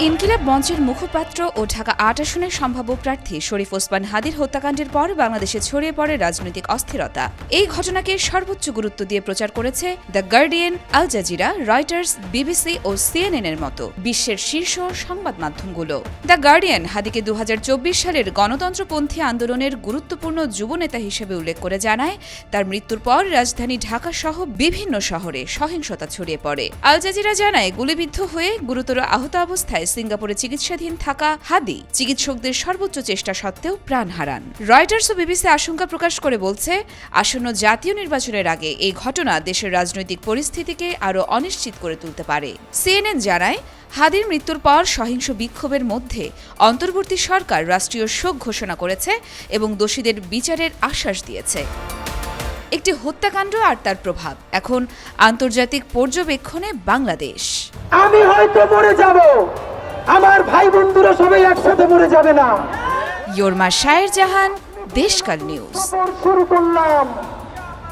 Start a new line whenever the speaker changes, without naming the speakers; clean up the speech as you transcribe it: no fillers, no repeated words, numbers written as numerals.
ইনকিলাব মঞ্চের মুখপাত্র ও ঢাকা ৮ আসনের সম্ভাব্য প্রার্থী শরীফ ওসমান হাদীর হত্যাকাণ্ডের পর বাংলাদেশে ছড়িয়ে পড়ে রাজনৈতিক অস্থিরতা। এই ঘটনাকে সর্বোচ্চ গুরুত্ব দিয়ে প্রচার করেছে the Guardian, Al Jazeera, Reuters, BBC ও সিএনএন এর মতো বিশ্বের শীর্ষ সংবাদ মাধ্যমগুলো। দ্য গার্ডিয়ান হাদীকে ২০২৪ সালের গণতন্ত্রপন্থী আন্দোলনের গুরুত্বপূর্ণ যুবনেতা হিসেবে উল্লেখ করে জানায়, তার মৃত্যুর পর রাজধানী ঢাকা সহ বিভিন্ন শহরে সহিংসতা ছড়িয়ে পড়ে। আল জাজিরা জানায়, গুলিবিদ্ধ হয়ে গুরুতর আহত অবস্থায় সিঙ্গাপুরে চিকিৎসাধীন থাকা হাদী চিকিৎসকদের সর্বোচ্চ চেষ্টা সত্ত্বেও প্রাণ হারান। রয়টার্স ও বিবিসি আশঙ্কা প্রকাশ করে বলছে, আসন্ন জাতীয় নির্বাচনের আগে এই ঘটনা দেশের রাজনৈতিক পরিস্থিতিকে আরও অনিশ্চিত করে তুলতে পারে। সিএনএন জানায়, হাদীর মৃত্যুর পর সহিংস বিক্ষোভের মধ্যে অন্তর্বর্তী সরকার রাষ্ট্রীয় শোক ঘোষণা করেছে এবং দোষীদের বিচারের আশ্বাস দিয়েছে। একটি হত্যাকাণ্ড আর তার প্রভাব এখন আন্তর্জাতিক পর্যবেক্ষণে বাংলাদেশ।
আমি হয়তো মরে যাব, আমার ভাই বন্ধুরা সবাই একসাথে মরে যাবে না।
ইয়োরমা শায়ের জাহান, দেশকাল নিউজ।
শুরু করলাম।